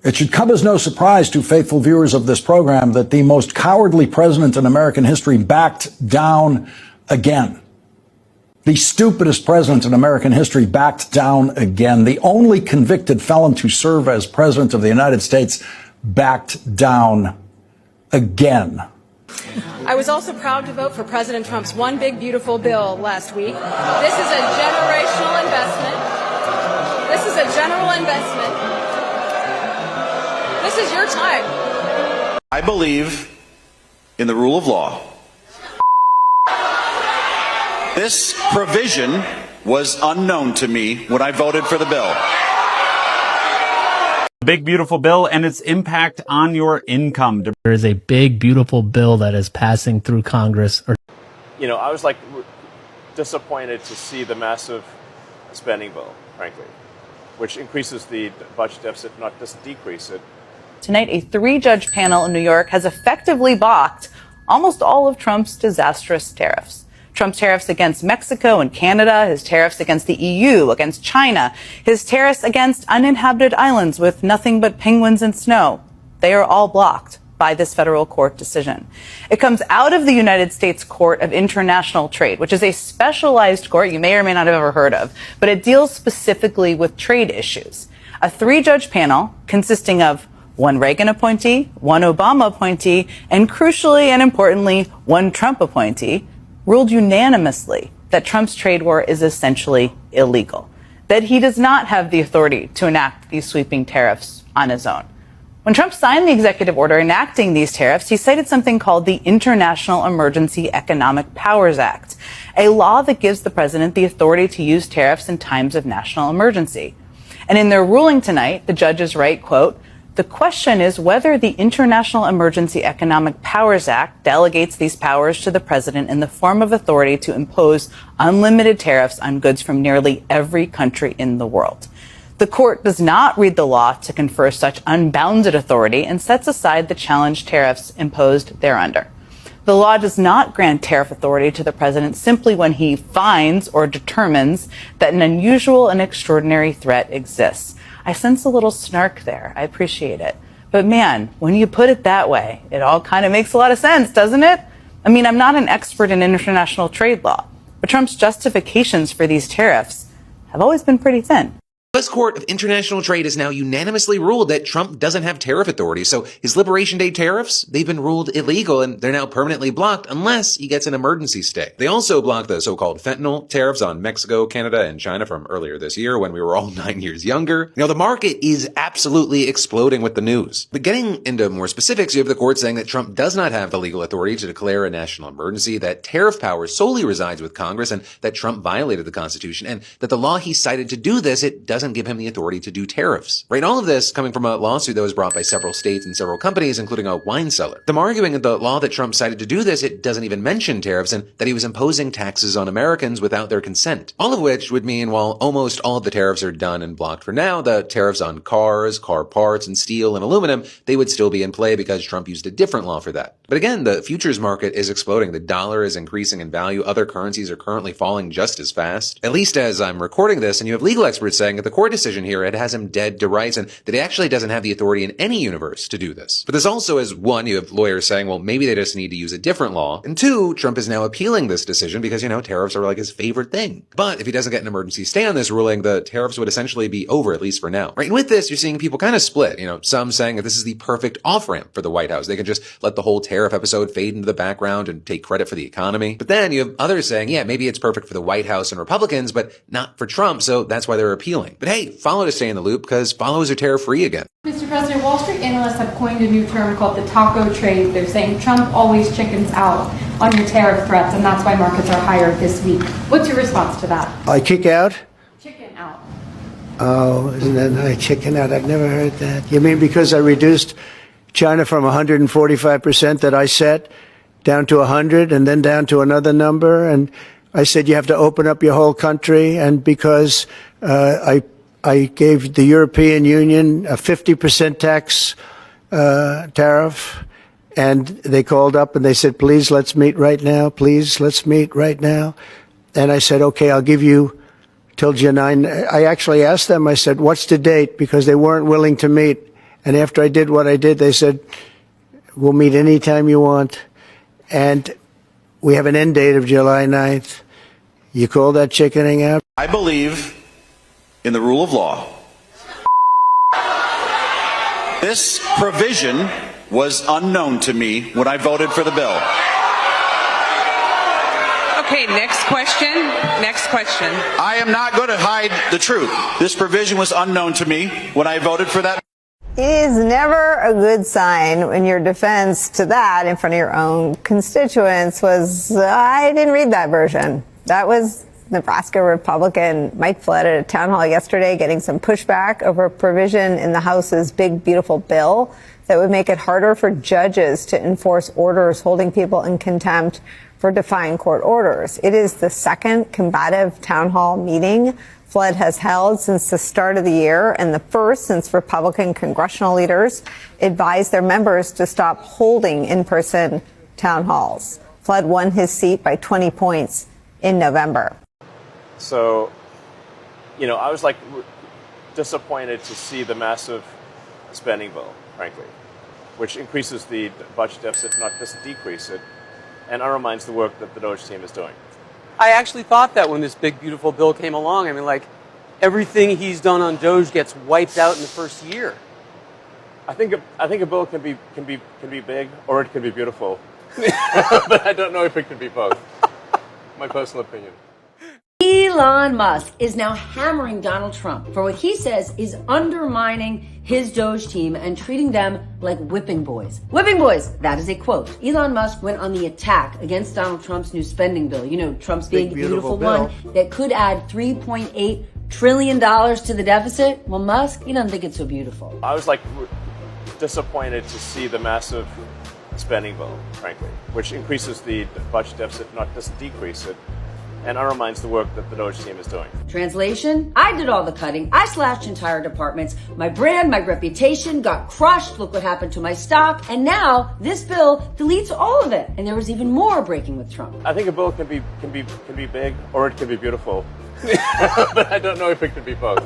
It should come as no surprise to faithful viewers of this program that the most cowardly president in American history backed down again. The stupidest president in American history backed down again. The only convicted felon to serve as president of the United States backed down again. I was also proud to vote for President Trump's One Big Beautiful Bill last week. This is a generational investment. This is a general investment. This is your time. I believe in the rule of law. This provision was unknown to me when I voted for the bill. Big beautiful bill and its impact on your income. There is a big beautiful bill that is passing through Congress. You know, I was disappointed to see the massive spending bill, frankly, which increases the budget deficit, not just decrease it. Tonight, a 3-judge panel in New York has effectively balked almost all of Trump's disastrous tariffs. Trump's tariffs against Mexico and Canada, his tariffs against the EU, against China, his tariffs against uninhabited islands with nothing but penguins and snow. They are all blocked by this federal court decision. It comes out of the United States Court of International Trade, which is a specialized court you may or may not have ever heard of, but it deals specifically with trade issues. A 3-judge panel consisting of one Reagan appointee, one Obama appointee, and crucially and importantly, one Trump appointee, ruled unanimously that Trump's trade war is essentially illegal, that he does not have the authority to enact these sweeping tariffs on his own. When Trump signed the executive order enacting these tariffs, he cited something called the International Emergency Economic Powers Act, a law that gives the president the authority to use tariffs in times of national emergency. And in their ruling tonight, the judges write, quote, "The question is whether the International Emergency Economic Powers Act delegates these powers to the president in the form of authority to impose unlimited tariffs on goods from nearly every country in the world. The court does not read the law to confer such unbounded authority and sets aside the challenged tariffs imposed thereunder. The law does not grant tariff authority to the president simply when he finds or determines that an unusual and extraordinary threat exists." I sense a little snark there. I appreciate it. But man, when you put it that way, it all kind of makes a lot of sense, doesn't it? I mean, I'm not an expert in international trade law, but Trump's justifications for these tariffs have always been pretty thin. The U.S. Court of International Trade has now unanimously ruled that Trump doesn't have tariff authority, so his Liberation Day tariffs, they've been ruled illegal and they're now permanently blocked unless he gets an emergency stay. They also blocked the so-called fentanyl tariffs on Mexico, Canada, and China from earlier this year when we were all 9 years younger. You know, the market is absolutely exploding with the news. But getting into more specifics, you have the court saying that Trump does not have the legal authority to declare a national emergency, that tariff power solely resides with Congress, and that Trump violated the Constitution, and that the law he cited to do this, it doesn't give him the authority to do tariffs. Right, all of this coming from a lawsuit that was brought by several states and several companies, including a wine cellar. Them arguing that the law that Trump cited to do this, it doesn't even mention tariffs, and that he was imposing taxes on Americans without their consent. All of which would mean while almost all of the tariffs are done and blocked for now, the tariffs on cars, car parts, and steel and aluminum, they would still be in play because Trump used a different law for that. But again, the futures market is exploding. The dollar is increasing in value. Other currencies are currently falling just as fast. At least as I'm recording this, and you have legal experts saying that the court decision here, it has him dead to rights and that he actually doesn't have the authority in any universe to do this. But this also is, one, you have lawyers saying, well, maybe they just need to use a different law. And two, Trump is now appealing this decision because, you know, tariffs are like his favorite thing. But if he doesn't get an emergency stay on this ruling, the tariffs would essentially be over, at least for now. Right? And with this, you're seeing people kind of split. You know, some saying that this is the perfect off-ramp for the White House. They can just let the whole tariff episode fade into the background and take credit for the economy. But then you have others saying, yeah, maybe it's perfect for the White House and Republicans, but not for Trump, so that's why they're appealing. But hey, follow to stay in the loop because follows are tariff-free again. Mr. President, Wall Street analysts have coined a new term called the taco trade. They're saying Trump always chickens out on your tariff threats, and that's why markets are higher this week. What's your response to that? I kick out? Chicken out. Oh, isn't that nice? Chicken out. I've never heard that. You mean because I reduced China from 145% that I set down to 100 and then down to another number? And I said you have to open up your whole country, and because I gave the European Union a 50% tax tariff, and they called up and they said, please, let's meet right now. Please, let's meet right now. And I said, okay, I'll give you till July 9. I actually asked them, I said, what's the date? Because they weren't willing to meet. And after I did what I did, they said, we'll meet anytime you want. And we have an end date of July 9th. You call that chickening out? I believe in the rule of law. This provision was unknown to me when I voted for the bill. Okay, next question. Next question. I am not going to hide the truth. This provision was unknown to me when I voted for that. It is never a good sign when your defense to that in front of your own constituents was, I didn't read that version. That was Nebraska Republican Mike Flood at a town hall yesterday getting some pushback over a provision in the House's big, beautiful bill that would make it harder for judges to enforce orders holding people in contempt for defying court orders. It is the second combative town hall meeting Flood has held since the start of the year, and the first since Republican congressional leaders advised their members to stop holding in-person town halls. Flood won his seat by 20 points in November. So, I was disappointed to see the massive spending bill, frankly, which increases the budget deficit, not just decrease it, and undermines the work that the DOGE team is doing. I actually thought that when this big, beautiful bill came along. I mean, everything he's done on DOGE gets wiped out in the first year. I think a bill can be big or it can be beautiful, but I don't know if it can be both. My personal opinion. Elon Musk is now hammering Donald Trump for what he says is undermining his DOGE team and treating them like whipping boys. Whipping boys, that is a quote. Elon Musk went on the attack against Donald Trump's new spending bill. Trump's big beautiful one that could add $3.8 trillion to the deficit. Well, Musk, he doesn't think it's so beautiful. I was disappointed to see the massive spending bill, frankly, which increases the budget deficit, not just decrease it, and undermines the work that the DOGE team is doing. Translation, I did all the cutting. I slashed entire departments. My brand, my reputation got crushed. Look what happened to my stock. And now this bill deletes all of it. And there was even more breaking with Trump. I think a bill can be big or it can be beautiful, but I don't know if it can be both.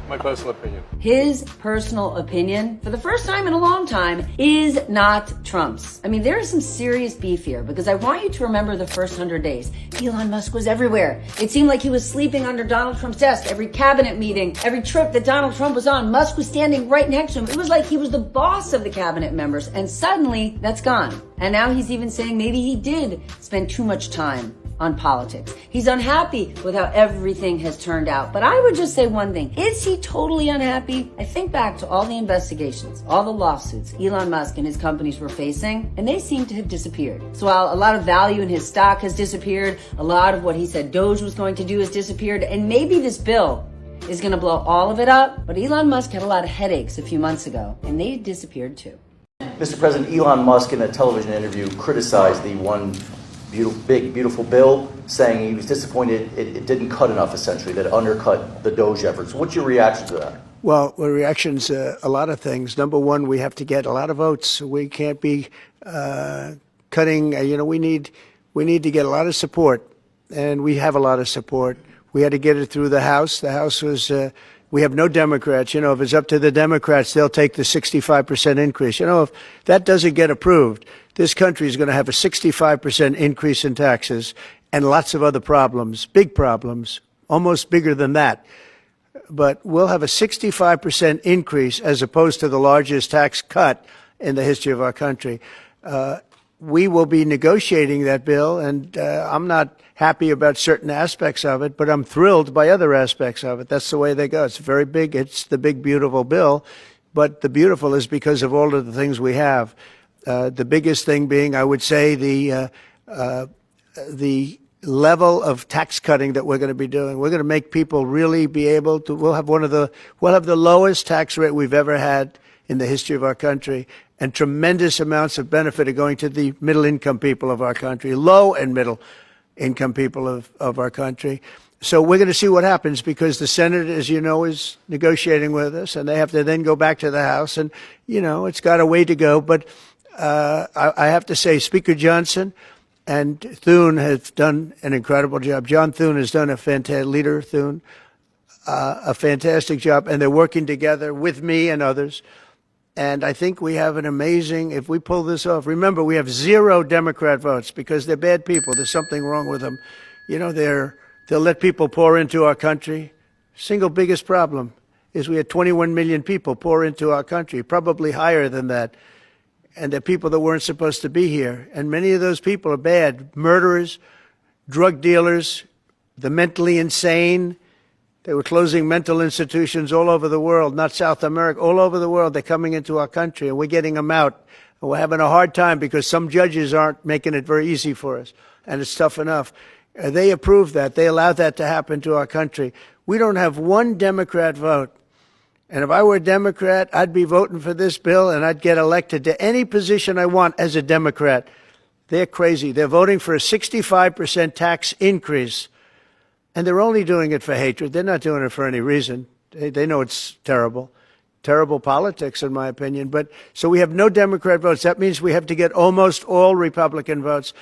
My personal opinion. His personal opinion, for the first time in a long time, is not Trump's. I mean, there is some serious beef here because I want you to remember the first 100 days. Elon Musk was everywhere. It seemed like he was sleeping under Donald Trump's desk. Every cabinet meeting, every trip that Donald Trump was on, Musk was standing right next to him. It was like he was the boss of the cabinet members. And suddenly, that's gone. And now he's even saying maybe he did spend too much time on politics. He's unhappy with how everything has turned out. But I would just say one thing. Is he totally unhappy? I think back to all the investigations, all the lawsuits Elon Musk and his companies were facing, and they seem to have disappeared. So while a lot of value in his stock has disappeared, a lot of what he said DOGE was going to do has disappeared, and maybe this bill is going to blow all of it up. But Elon Musk had a lot of headaches a few months ago, and they disappeared too. Mr. President, Elon Musk in a television interview criticized the one big, beautiful bill, saying he was disappointed it didn't cut enough, essentially, that it undercut the DOGE efforts. What's your reaction to that? Well, the reaction's a lot of things. Number one, we have to get a lot of votes. We can't be cutting. We need to get a lot of support, and we have a lot of support. We had to get it through the House. The House was. We have no Democrats. If it's up to the Democrats, they'll take the 65% increase. If that doesn't get approved, this country is going to have a 65% increase in taxes and lots of other problems, big problems, almost bigger than that. But we'll have a 65% increase as opposed to the largest tax cut in the history of our country. We will be negotiating that bill, and I'm not happy about certain aspects of it, but I'm thrilled by other aspects of it. That's the way they go. It's very big. It's the big, beautiful bill, but the beautiful is because of all of the things we have. The biggest thing being, I would say, the level of tax cutting that we're going to be doing. We're going to make people really be able to. We'll have the lowest tax rate we've ever had in the history of our country, and tremendous amounts of benefit are going to the middle-income people of our country, low and middle-income people of our country. So we're going to see what happens, because the Senate, as you know, is negotiating with us, and they have to then go back to the House, and it's got a way to go. But I have to say, Speaker Johnson and Thune have done an incredible job. John Thune has done a fantastic job, and they're working together with me and others And I think we have an amazing, if we pull this off, remember, we have 0 Democrat votes because they're bad people. There's something wrong with them. You know, they'll let people pour into our country. Single biggest problem is we had 21 million people pour into our country, probably higher than that. And they're people that weren't supposed to be here. And many of those people are bad. Murderers, drug dealers, the mentally insane. They were closing mental institutions all over the world, not South America, all over the world. They're coming into our country, and we're getting them out. And we're having a hard time because some judges aren't making it very easy for us, and it's tough enough. They approve that. They allowed that to happen to our country. We don't have one Democrat vote. And if I were a Democrat, I'd be voting for this bill, and I'd get elected to any position I want as a Democrat. They're crazy. They're voting for a 65% tax increase. And they're only doing it for hatred. They're not doing it for any reason. They know it's terrible. Terrible politics, in my opinion. But so we have no Democrat votes. That means we have to get almost all Republican votes.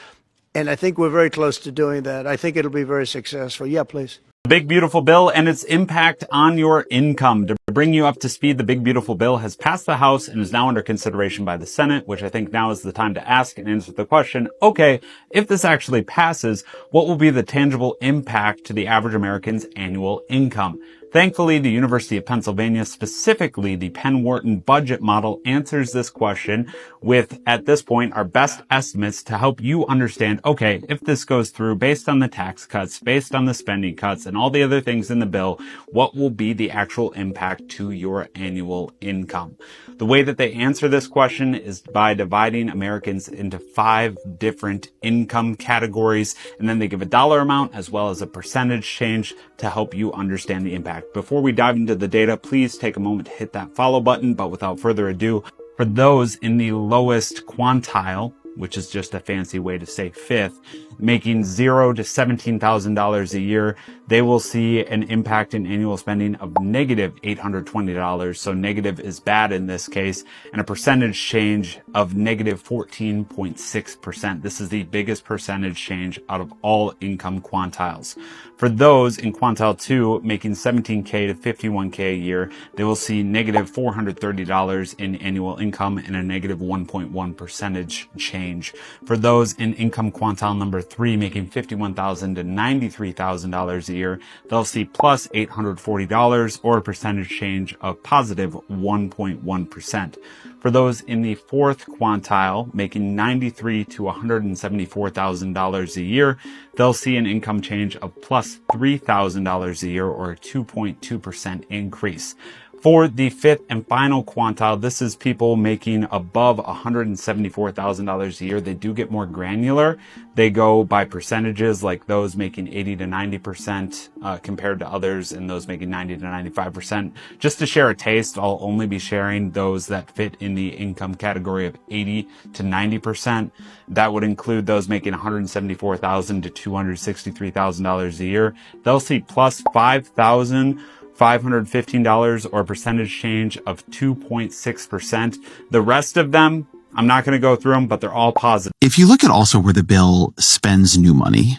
And I think we're very close to doing that. I think it'll be very successful. Yeah, please. The Big Beautiful Bill and its impact on your income. To bring you up to speed, the Big Beautiful Bill has passed the House and is now under consideration by the Senate, which I think now is the time to ask and answer the question, okay, if this actually passes, what will be the tangible impact to the average American's annual income? Thankfully, the University of Pennsylvania, specifically the Penn Wharton budget model, answers this question with, at this point, our best estimates to help you understand, okay, if this goes through based on the tax cuts, based on the spending cuts, and all the other things in the bill, what will be the actual impact to your annual income? The way that they answer this question is by dividing Americans into 5 different income categories, and then they give a dollar amount as well as a percentage change to help you understand the impact. Before we dive into the data, please take a moment to hit that follow button. But without further ado, for those in the lowest quantile, which is just a fancy way to say 5th, making $0 to $17,000 a year, they will see an impact in annual spending of negative $820. So negative is bad in this case, and a percentage change of negative 14.6%. This is the biggest percentage change out of all income quantiles. For those in quantile 2 making $17K to $51K a year, they will see negative $430 in annual income and a negative 1.1 percentage change. For those in income quantile number 3 making $51,000 to $93,000 a year, they'll see plus $840 or a percentage change of positive 1.1%. For those in the 4th quantile making $93,000 to $174,000 a year, they'll see an income change of plus $3,000 a year or a 2.2% increase. For the 5th and final quantile, this is people making above $174,000 a year. They do get more granular. They go by percentages, like those making 80 to 90% compared to others, and those making 90 to 95%. Just to share a taste, I'll only be sharing those that fit in the income category of 80 to 90%. That would include those making $174,000 to $263,000 a year. They'll see plus $5,515 or a percentage change of 2.6%. The rest of them, I'm not going to go through them, but they're all positive. If you look at also where the bill spends new money,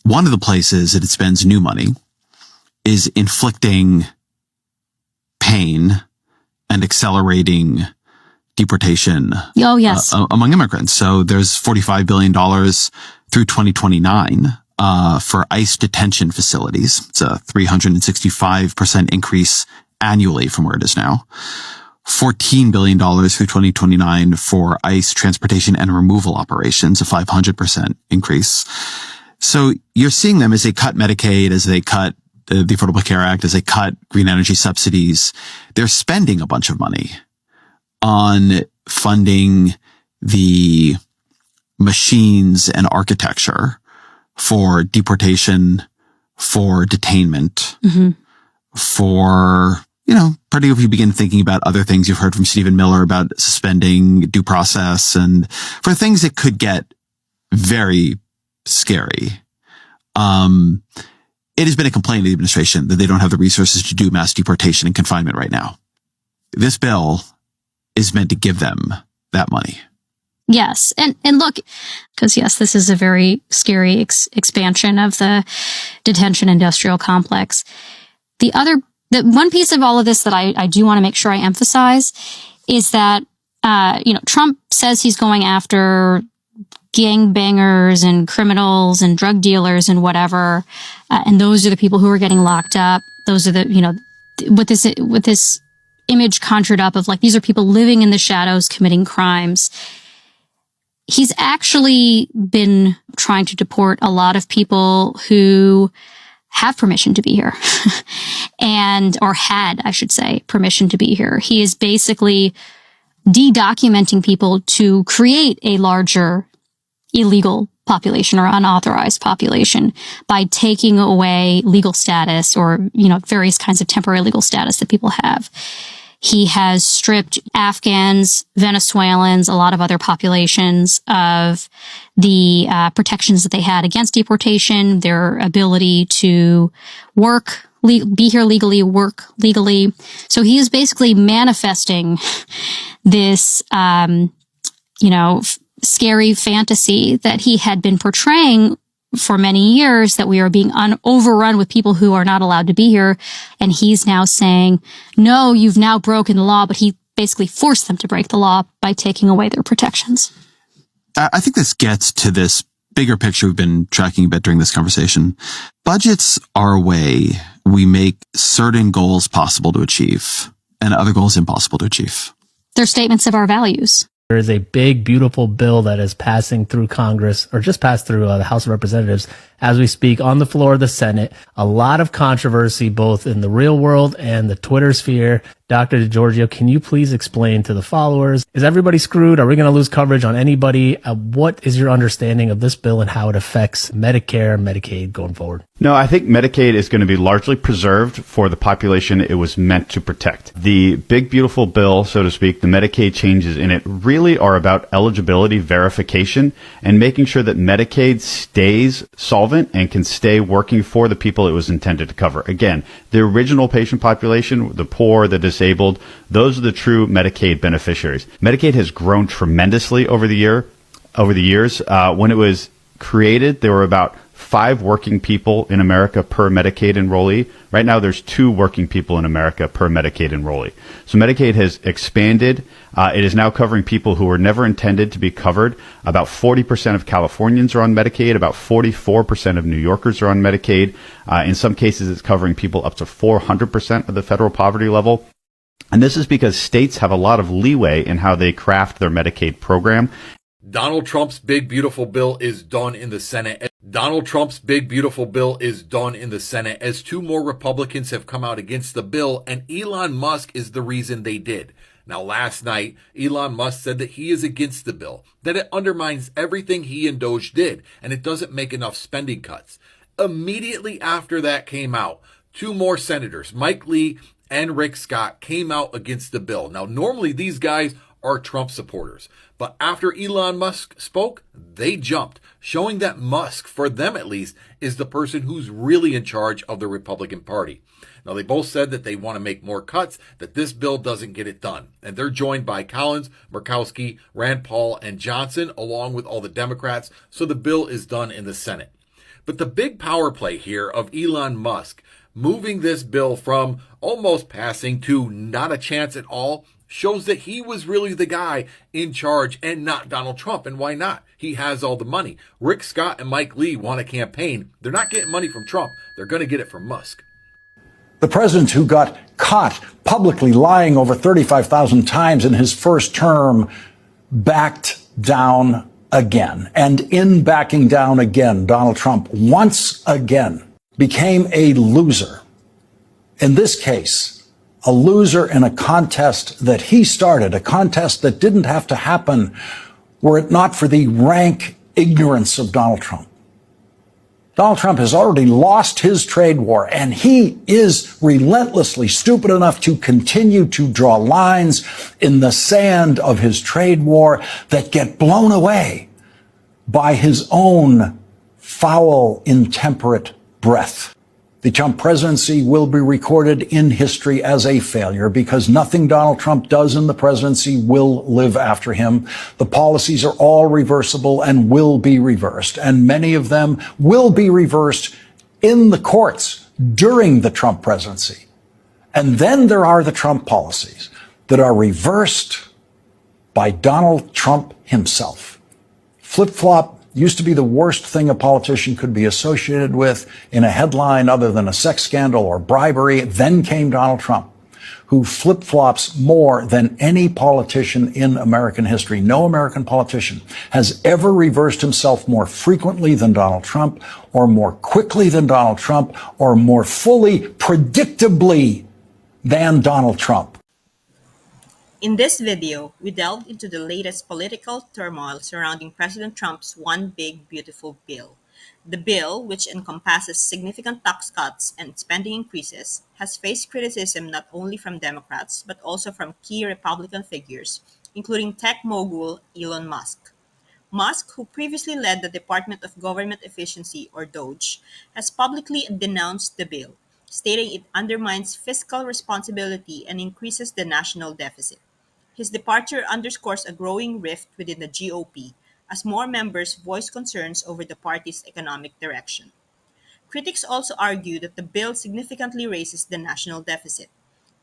one of the places that it spends new money is inflicting pain and accelerating deportation among immigrants. So there's $45 billion through 2029 for ICE detention facilities. It's a 365% increase annually from where it is now. $14 billion through 2029 for ICE transportation and removal operations, a 500% increase. So you're seeing them as they cut Medicaid, as they cut the Affordable Care Act, as they cut green energy subsidies. They're spending a bunch of money on funding the machines and architecture for deportation, for detainment, for, particularly if you begin thinking about other things you've heard from Stephen Miller about suspending due process and for things that could get very scary. It has been a complaint of the administration that they don't have the resources to do mass deportation and confinement right now. This bill is meant to give them that money. Yes. And look, because yes, this is a very scary expansion of the detention industrial complex. The one piece of all of this that I do want to make sure I emphasize is that, Trump says he's going after gangbangers and criminals and drug dealers and whatever. And those are the people who are getting locked up. Those are the, with this image conjured up of like, these are people living in the shadows committing crimes. He's actually been trying to deport a lot of people who have permission to be here or had, I should say, permission to be here. He is basically de-documenting people to create a larger illegal population or unauthorized population by taking away legal status or, various kinds of temporary legal status that people have. He has stripped Afghans, Venezuelans, a lot of other populations of the protections that they had against deportation, their ability to work, be here legally, work legally. So he is basically manifesting this, scary fantasy that he had been portraying for many years, that we are being overrun with people who are not allowed to be here. And he's now saying, no, you've now broken the law, but he basically forced them to break the law by taking away their protections. I think this gets to this bigger picture we've been tracking a bit during this conversation. Budgets are a way we make certain goals possible to achieve and other goals impossible to achieve. They're statements of our values. There is a big, beautiful bill that is passing through Congress, or just passed through the House of Representatives as we speak on the floor of the Senate. A lot of controversy, both in the real world and the Twitter sphere. Dr. DeGiorgio, can you please explain to the followers, is everybody screwed? Are we going to lose coverage on anybody? What is your understanding of this bill and how it affects Medicare and Medicaid going forward? No, I think Medicaid is going to be largely preserved for the population it was meant to protect. The big, beautiful bill, so to speak, the Medicaid changes in it really are about eligibility verification and making sure that Medicaid stays solvent and can stay working for the people it was intended to cover. Again, the original patient population, the poor, the disabled, those are the true Medicaid beneficiaries. Medicaid has grown tremendously over the years. When it was created, there were about 5 working people in America per Medicaid enrollee. Right now, there's 2 working people in America per Medicaid enrollee. So Medicaid has expanded. It is now covering people who were never intended to be covered. About 40% of Californians are on Medicaid. About 44% of New Yorkers are on Medicaid. In some cases, it's covering people up to 400% of the federal poverty level. And this is because states have a lot of leeway in how they craft their Medicaid program. Donald Trump's big, beautiful bill is done in the Senate. Donald Trump's big, beautiful bill is done in the Senate as 2 more Republicans have come out against the bill, and Elon Musk is the reason they did. Now, last night, Elon Musk said that he is against the bill, that it undermines everything he and DOGE did, and it doesn't make enough spending cuts. Immediately after that came out, 2 more senators, Mike Lee and Rick Scott, came out against the bill. Now, normally these guys are Trump supporters, but after Elon Musk spoke, they jumped, showing that Musk, for them at least, is the person who's really in charge of the Republican Party. Now, they both said that they want to make more cuts, that this bill doesn't get it done. And they're joined by Collins, Murkowski, Rand Paul, and Johnson, along with all the Democrats, so the bill is done in the Senate. But the big power play here of Elon Musk moving this bill from almost passing to not a chance at all shows that he was really the guy in charge and not Donald Trump. And why not? He has all the money. Rick Scott and Mike Lee want a campaign. They're not getting money from Trump. They're going to get it from Musk. The president who got caught publicly lying over 35,000 times in his first term backed down again. And in backing down again, Donald Trump once again became a loser. In this case, a loser in a contest that he started, a contest that didn't have to happen were it not for the rank ignorance of Donald Trump. Donald Trump has already lost his trade war, and he is relentlessly stupid enough to continue to draw lines in the sand of his trade war that get blown away by his own foul, intemperate breath. The Trump presidency will be recorded in history as a failure because nothing Donald Trump does in the presidency will live after him. The policies are all reversible and will be reversed, and many of them will be reversed in the courts during the Trump presidency. And then there are the Trump policies. that are reversed by Donald Trump himself. Flip-flop used to be the worst thing a politician could be associated with in a headline other than a sex scandal or bribery. Then came Donald Trump, who flip-flops more than any politician in American history. No American politician has ever reversed himself more frequently than Donald Trump, or more quickly than Donald Trump, or more fully, predictably than Donald Trump. In this video, we delved into the latest political turmoil surrounding President Trump's One Big Beautiful Bill. The bill, which encompasses significant tax cuts and spending increases, has faced criticism not only from Democrats but also from key Republican figures, including tech mogul Elon Musk. Musk, who previously led the Department of Government Efficiency, or DOGE, has publicly denounced the bill, stating it undermines fiscal responsibility and increases the national deficit. His departure underscores a growing rift within the GOP as more members voice concerns over the party's economic direction. Critics also argue that the bill significantly raises the national deficit.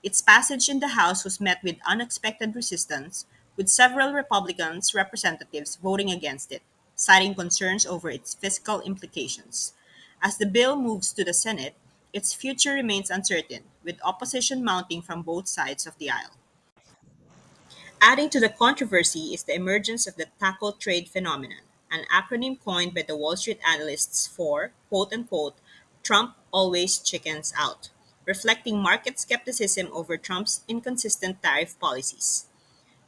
Its passage in the House was met with unexpected resistance, with several Republicans representatives voting against it, citing concerns over its fiscal implications. As the bill moves to the Senate, its future remains uncertain, with opposition mounting from both sides of the aisle. Adding to the controversy is the emergence of the tackle trade phenomenon, an acronym coined by the Wall Street analysts for, quote-unquote, Trump always chickens out, reflecting market skepticism over Trump's inconsistent tariff policies.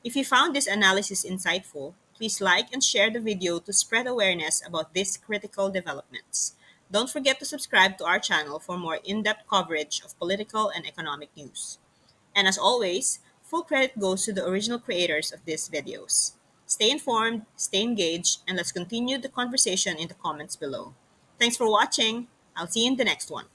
If you found this analysis insightful, please like and share the video to spread awareness about these critical developments. Don't forget to subscribe to our channel for more in-depth coverage of political and economic news. And as always, full credit goes to the original creators of these videos. Stay informed, stay engaged, and let's continue the conversation in the comments below. Thanks for watching. I'll see you in the next one.